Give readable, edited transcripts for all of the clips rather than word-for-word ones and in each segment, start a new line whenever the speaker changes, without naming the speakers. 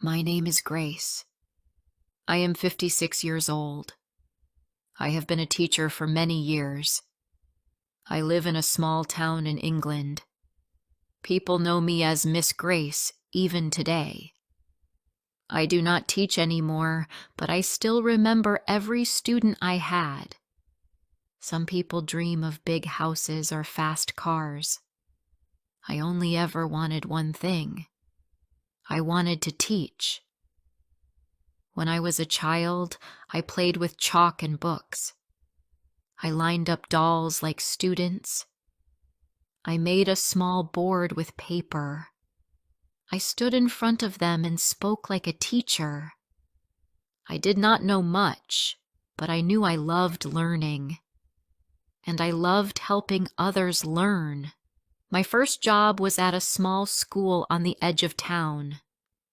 My name is Grace. I am 56 years old. I have been a teacher for many years. I live in a small town in England. People know me as Miss Grace even today. I do not teach anymore, but I still remember every student I had. Some people dream of big houses or fast cars. I only ever wanted one thing. I wanted to teach. When I was a child, I played with chalk and books. I lined up dolls like students. I made a small board with paper. I stood in front of them and spoke like a teacher. I did not know much, but I knew I loved learning. And I loved helping others learn. My first job was at a small school on the edge of town.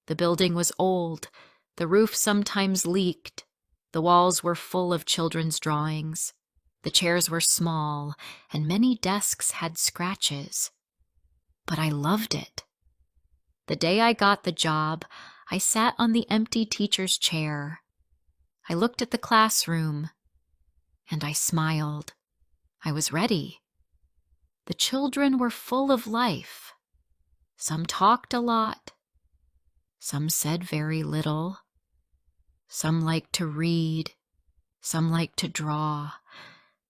The building was old. The roof sometimes leaked. The walls were full of children's drawings. The chairs were small, and many desks had scratches. But I loved it. The day I got the job, I sat on the empty teacher's chair. I looked at the classroom, and I smiled. I was ready. The children were full of life. Some talked a lot. Some said very little. Some liked to read. Some liked to draw.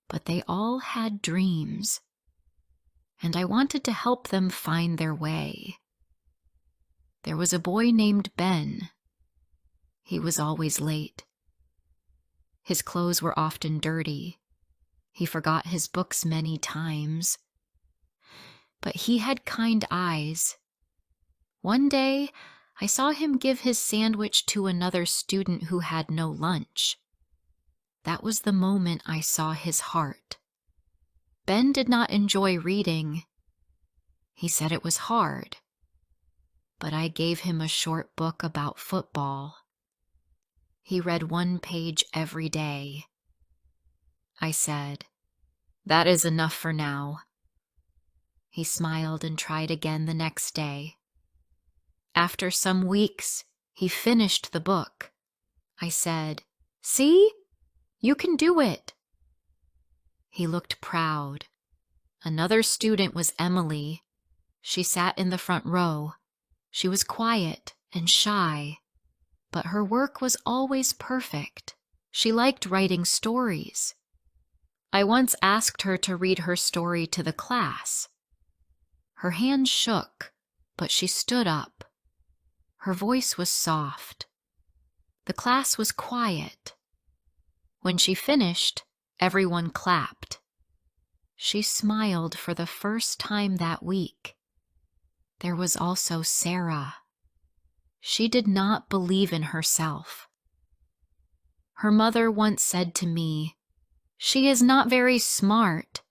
But they all had dreams. And I wanted to help them find their way. There was a boy named Ben. He was always late. His clothes were often dirty. He forgot his books many times. But he had kind eyes. One day, I saw him give his sandwich to another student who had no lunch. That was the moment I saw his heart. Ben did not enjoy reading. He said it was hard. But I gave him a short book about football. He read one page every day. I said, "That is enough for now." He smiled and tried again the next day. After some weeks, he finished the book. I said, "See? You can do it." He looked proud. Another student was Emily. She sat in the front row. She was quiet and shy, but her work was always perfect. She liked writing stories. I once asked her to read her story to the class. Her hand shook, but she stood up. Her voice was soft. The class was quiet. When she finished, everyone clapped. She smiled for the first time that week. There was also Sarah. She did not believe in herself. Her mother once said to me, "She is not very smart."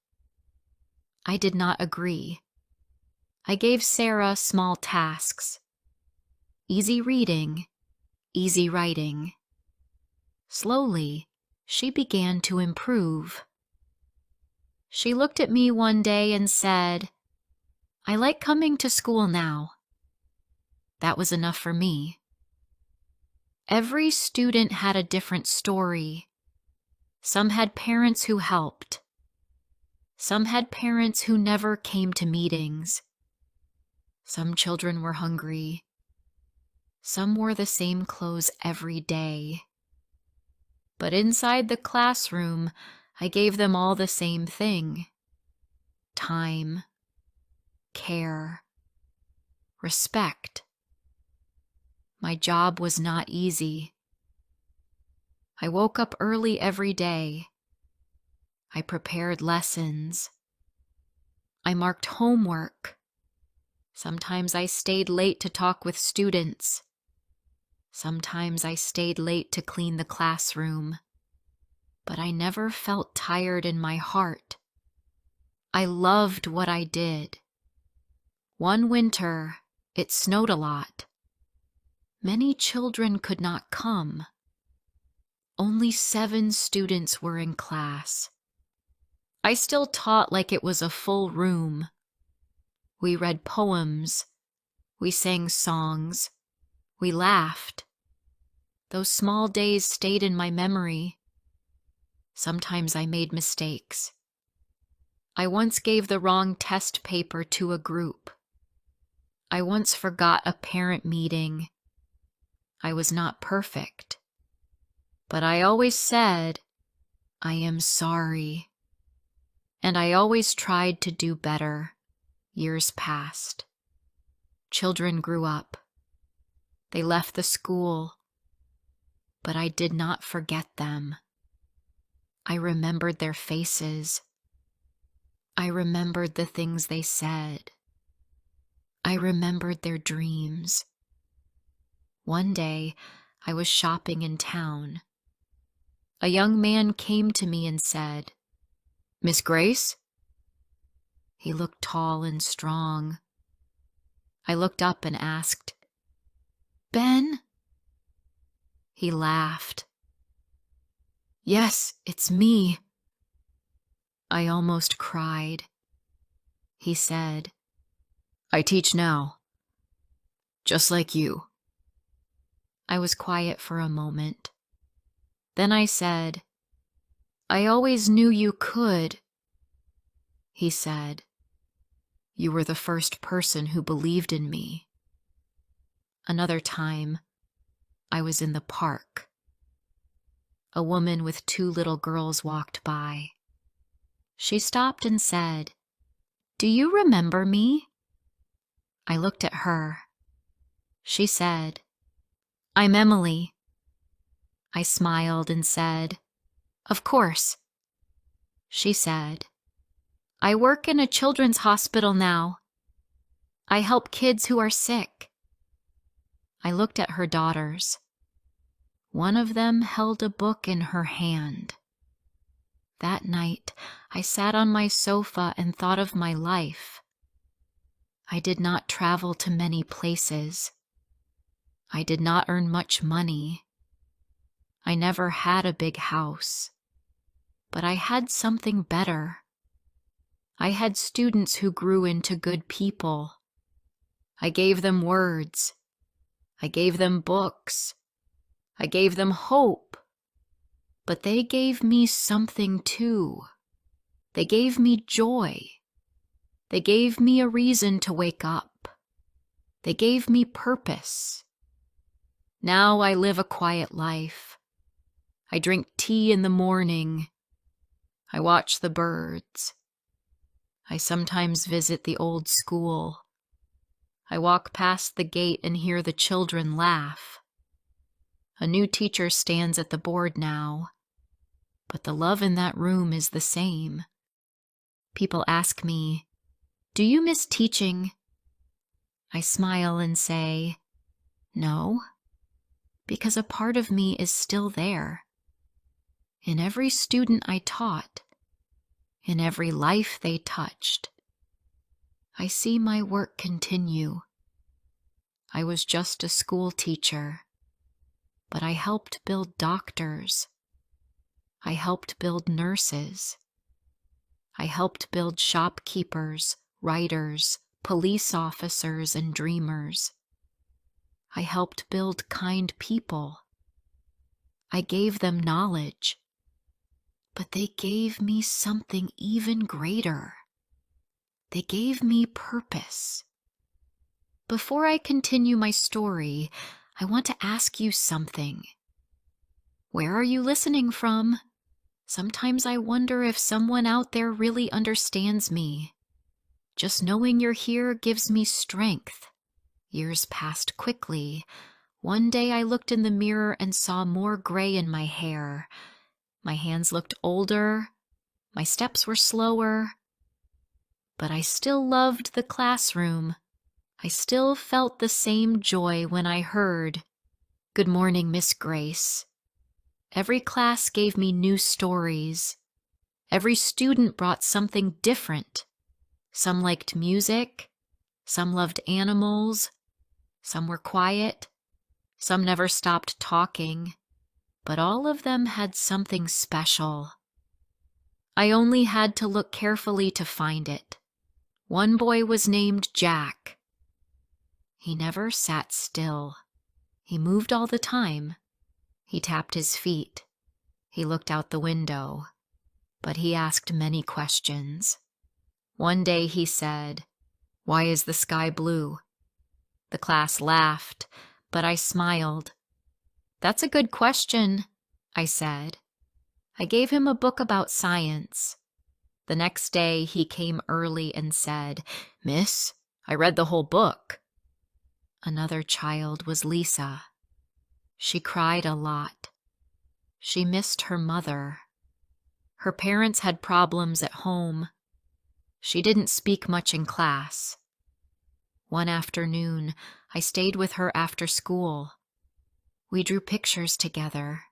I did not agree. I gave Sarah small tasks. Easy reading, easy writing. Slowly, she began to improve. She looked at me one day and said, "I like coming to school now." That was enough for me. Every student had a different story. Some had parents who helped. Some had parents who never came to meetings. Some children were hungry. Some wore the same clothes every day. But inside the classroom, I gave them all the same thing: time, care, respect. My job was not easy. I woke up early every day. I prepared lessons. I marked homework. Sometimes I stayed late to talk with students. Sometimes I stayed late to clean the classroom. But I never felt tired in my heart. I loved what I did. One winter, it snowed a lot. Many children could not come. Only 7 students were in class. I still taught like it was a full room. We read poems. We sang songs. We laughed. Those small days stayed in my memory. Sometimes I made mistakes. I once gave the wrong test paper to a group. I once forgot a parent meeting. I was not perfect, but I always said, I am sorry. And I always tried to do better. Years passed. Children grew up. They left the school, but I did not forget them. I remembered their faces. I remembered the things they said. I remembered their dreams. One day, I was shopping in town. A young man came to me and said, "Miss Grace?" He looked tall and strong. I looked up and asked, "Ben?" He laughed. "Yes, it's me." I almost cried. He said, "I teach now, just like you." I was quiet for a moment. Then I said, "I always knew you could." He said, "You were the first person who believed in me." Another time, I was in the park. A woman with 2 little girls walked by. She stopped and said, "Do you remember me?" I looked at her. She said, "I'm Emily." I smiled and said, "Of course." She said, "I work in a children's hospital now. I help kids who are sick." I looked at her daughters. One of them held a book in her hand. That night, I sat on my sofa and thought of my life. I did not travel to many places. I did not earn much money. I never had a big house. But I had something better. I had students who grew into good people. I gave them words. I gave them books. I gave them hope. But they gave me something too. They gave me joy. They gave me a reason to wake up. They gave me purpose. Now I live a quiet life. I drink tea in the morning. I watch the birds. I sometimes visit the old school. I walk past the gate and hear the children laugh. A new teacher stands at the board now, but the love in that room is the same. People ask me, "Do you miss teaching?" I smile and say, "No," because a part of me is still there. In every student I taught, in every life they touched, I see my work continue. I was just a school teacher, but I helped build doctors. I helped build nurses. I helped build shopkeepers, writers, police officers, and dreamers. I helped build kind people. I gave them knowledge, but they gave me something even greater. They gave me purpose. Before I continue my story, I want to ask you something. Where are you listening from? Sometimes I wonder if someone out there really understands me. Just knowing you're here gives me strength. Years passed quickly. One day I looked in the mirror and saw more gray in my hair. My hands looked older. My steps were slower. But I still loved the classroom. I still felt the same joy when I heard, "Good morning, Miss Grace." Every class gave me new stories. Every student brought something different. Some liked music. Some loved animals. Some were quiet. Some never stopped talking. But all of them had something special. I only had to look carefully to find it. One boy was named Jack. He never sat still. He moved all the time. He tapped his feet. He looked out the window. But he asked many questions. One day he said, "Why is the sky blue?" The class laughed, but I smiled. "That's a good question," I said. I gave him a book about science. The next day he came early and said, "Miss, I read the whole book." Another child was Lisa. She cried a lot. She missed her mother. Her parents had problems at home. She didn't speak much in class. One afternoon, I stayed with her after school. We drew pictures together.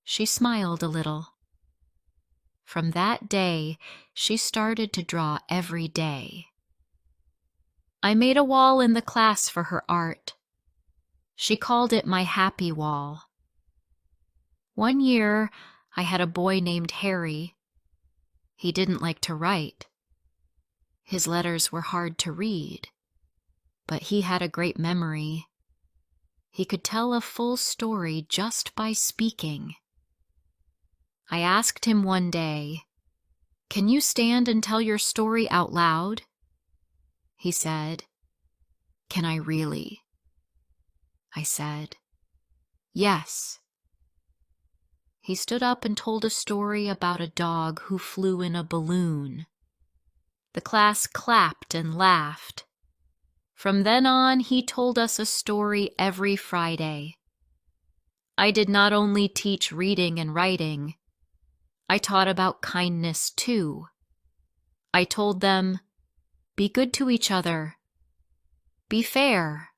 She smiled a little. From that day, she started to draw every day. I made a wall in the class for her art. She called it my happy wall. One year, I had a boy named Harry. He didn't like to write. His letters were hard to read, but he had a great memory. He could tell a full story just by speaking. I asked him one day, "Can you stand and tell your story out loud?" He said, "Can I really?" I said, "Yes." He stood up and told a story about a dog who flew in a balloon. The class clapped and laughed. From then on, he told us a story every Friday. I did not only teach reading and writing, I taught about kindness too. I told them, be good to each other, be fair,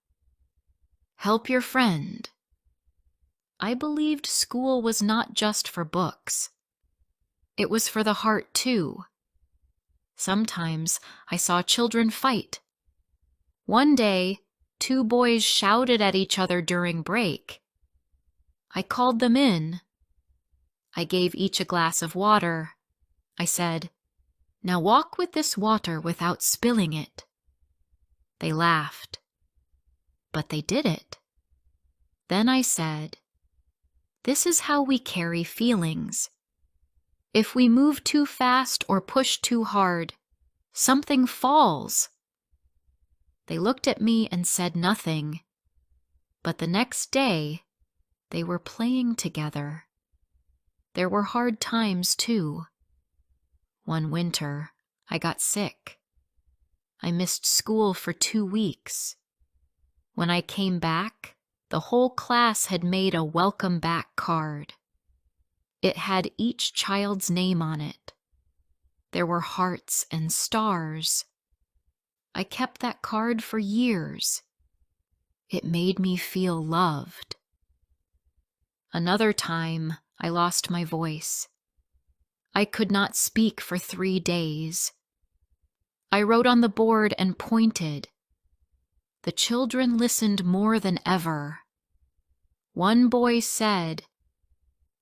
help your friend. I believed school was not just for books. It was for the heart too. Sometimes I saw children fight. One day, 2 boys shouted at each other during break. I called them in. I gave each a glass of water. I said, "Now walk with this water without spilling it." They laughed, but they did it. Then I said, "This is how we carry feelings. If we move too fast or push too hard, something falls." They looked at me and said nothing, but the next day they were playing together. There were hard times too. One winter, I got sick. I missed school for 2 weeks. When I came back, the whole class had made a welcome back card. It had each child's name on it. There were hearts and stars. I kept that card for years. It made me feel loved. Another time, I lost my voice. I could not speak for 3 days. I wrote on the board and pointed. The children listened more than ever. One boy said,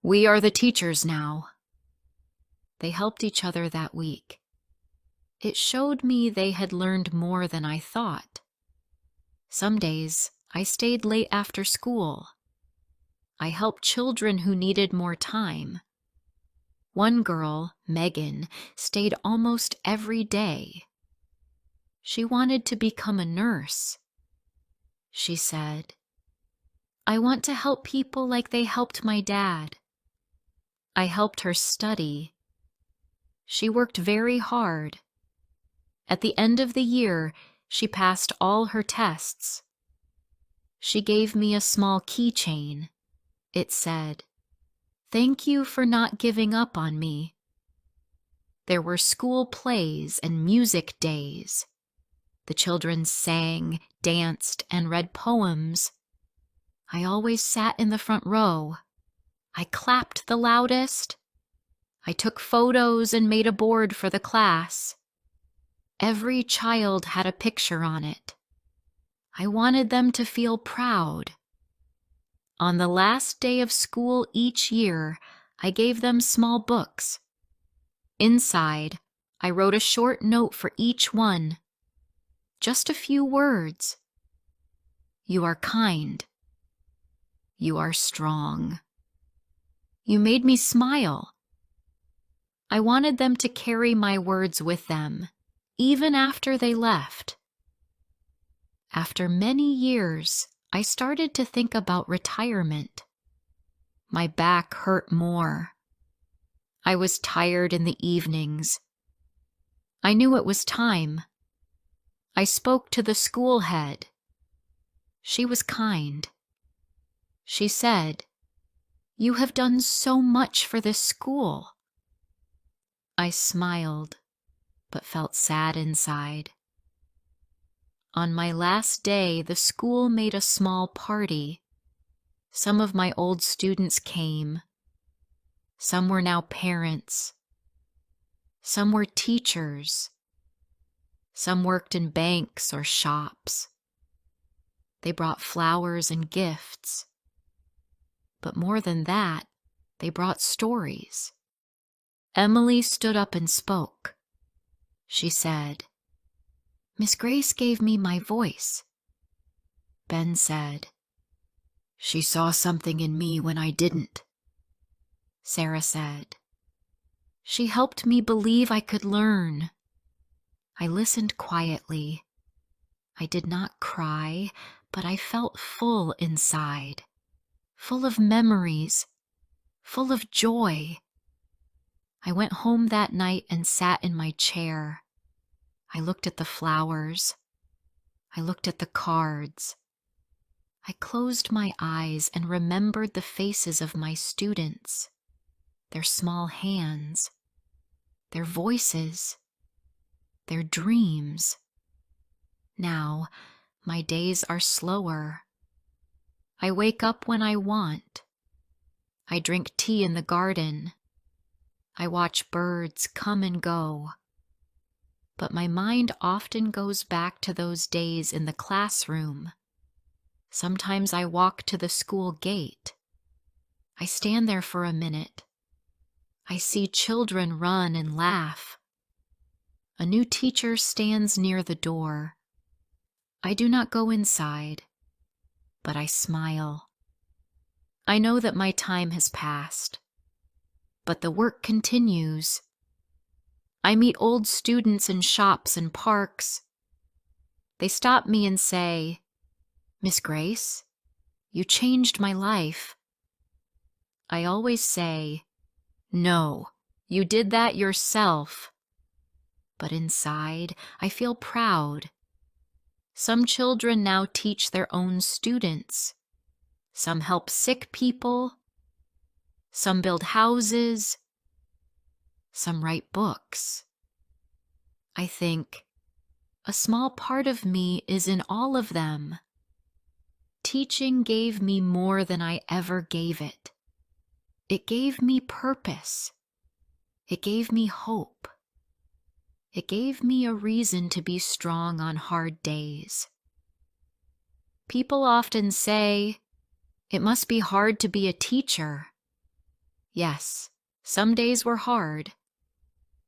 "We are the teachers now." They helped each other that week. It showed me they had learned more than I thought. Some days, I stayed late after school. I helped children who needed more time. One girl, Megan, stayed almost every day. She wanted to become a nurse. She said, "I want to help people like they helped my dad." I helped her study. She worked very hard. At the end of the year, she passed all her tests. She gave me a small keychain. It said, "Thank you for not giving up on me." There were school plays and music days. The children sang, danced, and read poems. I always sat in the front row. I clapped the loudest. I took photos and made a board for the class. Every child had a picture on it. I wanted them to feel proud. On the last day of school each year, I gave them small books. Inside, I wrote a short note for each one. Just a few words. "You are kind. You are strong. You made me smile. I wanted them to carry my words with them, even after they left. After many years, I started to think about retirement. My back hurt more. I was tired in the evenings. I knew it was time. I spoke to the school head. She was kind. She said, "You have done so much for this school." I smiled, but felt sad inside. On my last day, the school made a small party. Some of my old students came. Some were now parents. Some were teachers. Some worked in banks or shops. They brought flowers and gifts. But more than that, they brought stories. Emily stood up and spoke. She said, "Miss Grace gave me my voice." Ben said, "She saw something in me when I didn't." Sarah said, "She helped me believe I could learn." I listened quietly. I did not cry, but I felt full inside, full of memories, full of joy. I went home that night and sat in my chair. I looked at the flowers. I looked at the cards. I closed my eyes and remembered the faces of my students, their small hands, their voices, their dreams. Now, my days are slower. I wake up when I want. I drink tea in the garden. I watch birds come and go. But my mind often goes back to those days in the classroom. Sometimes I walk to the school gate. I stand there for a minute. I see children run and laugh. A new teacher stands near the door. I do not go inside, but I smile. I know that my time has passed, but the work continues. I meet old students in shops and parks. They stop me and say, "Miss Grace, you changed my life." I always say, "No, you did that yourself." But inside, I feel proud. Some children now teach their own students. Some help sick people. Some build houses. Some write books. I think, a small part of me is in all of them. Teaching gave me more than I ever gave it. It gave me purpose. It gave me hope. It gave me a reason to be strong on hard days. People often say, "It must be hard to be a teacher." Yes, some days were hard,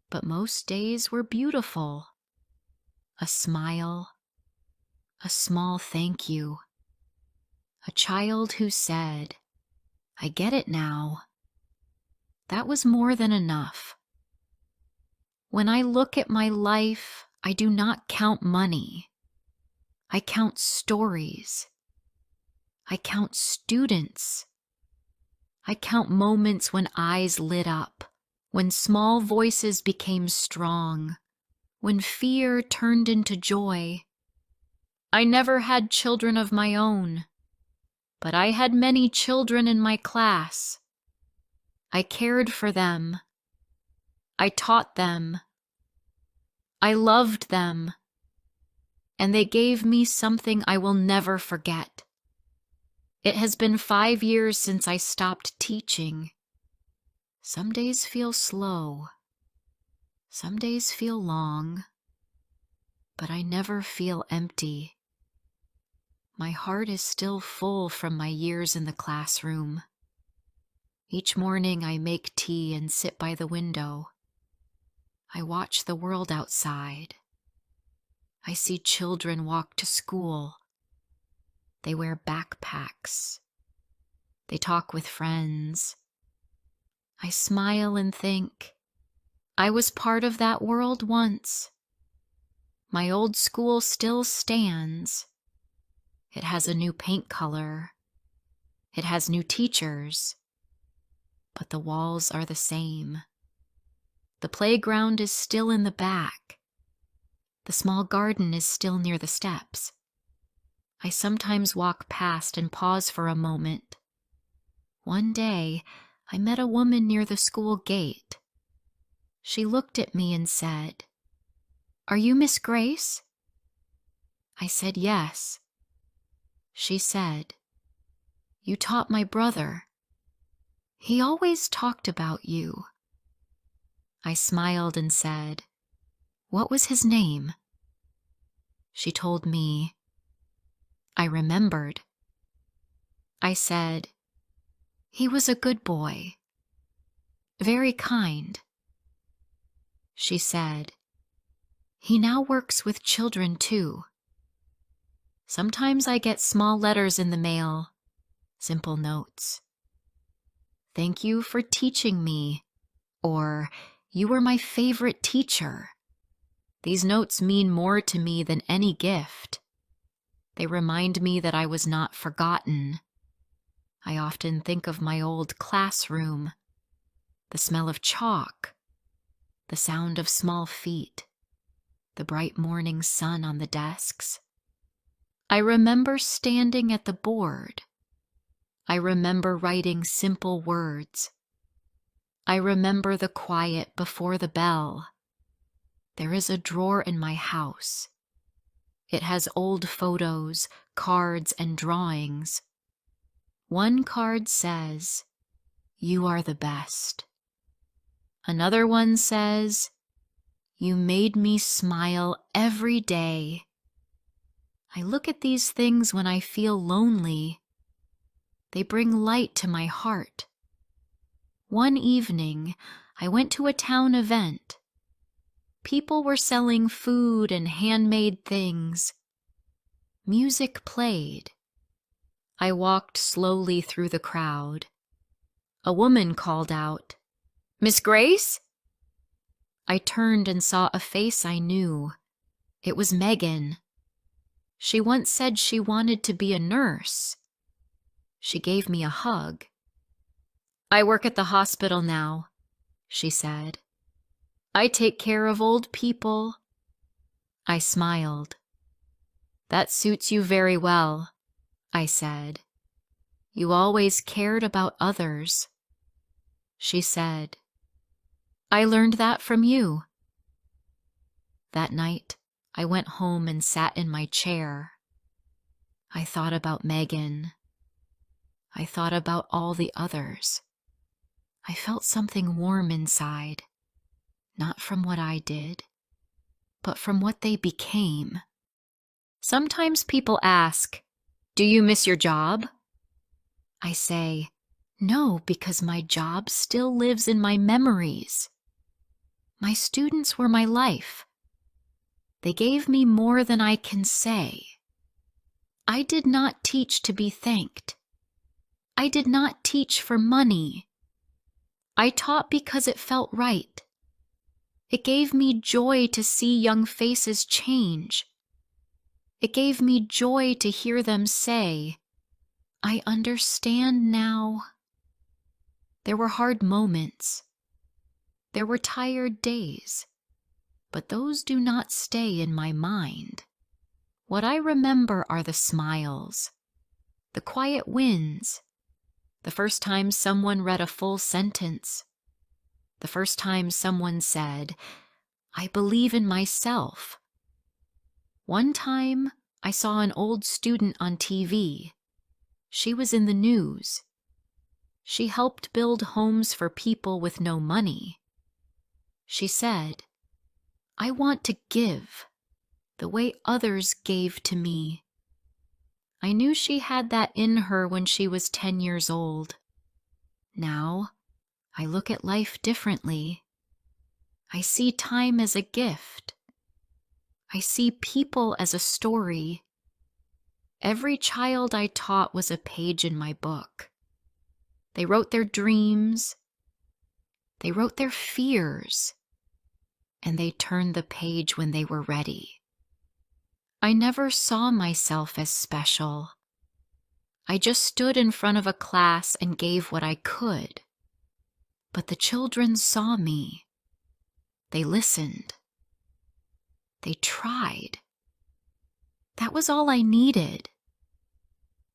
but most days were beautiful. A smile, a small thank you, a child who said, "I get it now." That was more than enough. When I look at my life, I do not count money. I count stories. I count students. I count moments when eyes lit up, when small voices became strong, when fear turned into joy. I never had children of my own, but I had many children in my class. I cared for them. I taught them. I loved them. And they gave me something I will never forget. It has been 5 years since I stopped teaching. Some days feel slow. Some days feel long. But I never feel empty. My heart is still full from my years in the classroom. Each morning I make tea and sit by the window. I watch the world outside. I see children walk to school. They wear backpacks. They talk with friends. I smile and think, I was part of that world once. My old school still stands. It has a new paint color. It has new teachers. But the walls are the same. The playground is still in the back. The small garden is still near the steps. I sometimes walk past and pause for a moment. One day, I met a woman near the school gate. She looked at me and said, "Are you Miss Grace?" I said yes. She said, "You taught my brother. He always talked about you." I smiled and said, "What was his name?" She told me. I remembered. I said, "He was a good boy. Very kind." She said, "He now works with children too. Sometimes I get small letters in the mail, simple notes. Thank you for teaching me," or "You were my favorite teacher." These notes mean more to me than any gift. They remind me that I was not forgotten. I often think of my old classroom, the smell of chalk, the sound of small feet, the bright morning sun on the desks. I remember standing at the board. I remember writing simple words. I remember the quiet before the bell. There is a drawer in my house. It has old photos, cards, and drawings. One card says, "You are the best." Another one says, "You made me smile every day." I look at these things when I feel lonely. They bring light to my heart. One evening, I went to a town event. People were selling food and handmade things. Music played. I walked slowly through the crowd. A woman called out, "Miss Grace?" I turned and saw a face I knew. It was Megan. She once said she wanted to be a nurse. She gave me a hug. "I work at the hospital now," she said. "I take care of old people." I smiled. "That suits you very well," I said. "You always cared about others." She said, "I learned that from you." That night, I went home and sat in my chair. I thought about Megan. I thought about all the others. I felt something warm inside, not from what I did, but from what they became. Sometimes people ask, "Do you miss your job?" I say, "No, because my job still lives in my memories." My students were my life. They gave me more than I can say. I did not teach to be thanked. I did not teach for money. I taught because it felt right. It gave me joy to see young faces change. It gave me joy to hear them say, "I understand now." There were hard moments. There were tired days, but those do not stay in my mind. What I remember are the smiles, the quiet wins, the first time someone read a full sentence, the first time someone said, "I believe in myself." One time, I saw an old student on TV. She was in the news. She helped build homes for people with no money. She said, "I want to give the way others gave to me." I knew she had that in her when she was 10 years old. Now, I look at life differently. I see time as a gift. I see people as a story. Every child I taught was a page in my book. They wrote their dreams. They wrote their fears. And they turned the page when they were ready. I never saw myself as special. I just stood in front of a class and gave what I could. But the children saw me. They listened. They tried. That was all I needed.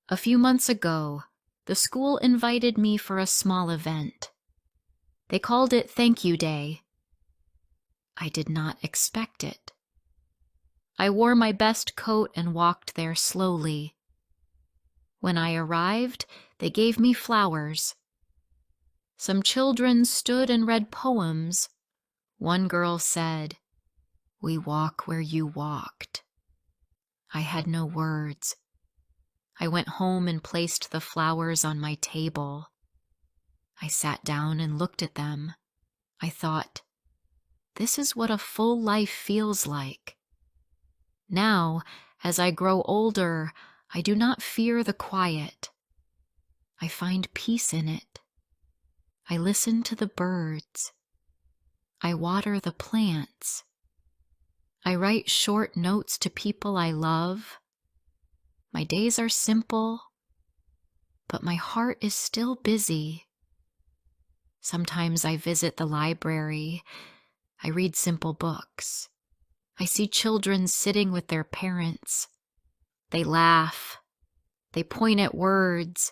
A few months ago, the school invited me for a small event. They called it Thank You Day. I did not expect it. I wore my best coat and walked there slowly. When I arrived, they gave me flowers. Some children stood and read poems. One girl said, "We walk where you walked." I had no words. I went home and placed the flowers on my table. I sat down and looked at them. I thought, this is what a full life feels like. Now, as I grow older, I do not fear the quiet. I find peace in it. I listen to the birds. I water the plants. I write short notes to people I love. My days are simple, but my heart is still busy. Sometimes I visit the library. I read simple books. I see children sitting with their parents. They laugh. They point at words.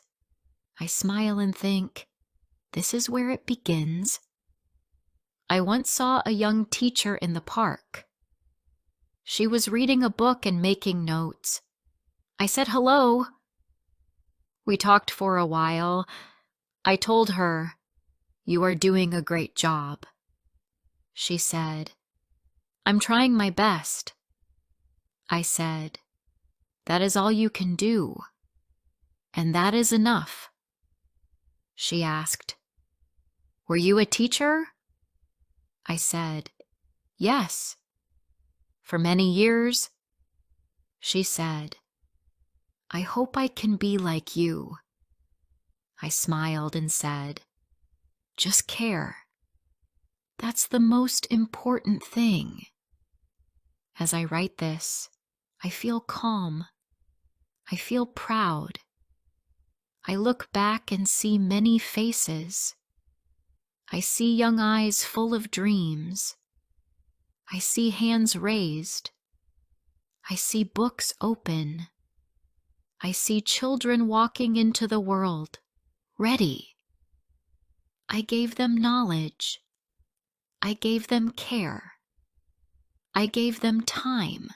I smile and think, this is where it begins. I once saw a young teacher in the park. She was reading a book and making notes. I said hello. We talked for a while. I told her, "You are doing a great job." She said, "I'm trying my best." I said, "That is all you can do, and that is enough." She asked, "Were you a teacher?" I said, "Yes." "For many years?" She said, "I hope I can be like you." I smiled and said, "Just care. That's the most important thing." As I write this, I feel calm. I feel proud. I look back and see many faces. I see young eyes full of dreams. I see hands raised. I see books open. I see children walking into the world, ready. I gave them knowledge. I gave them care. I gave them time.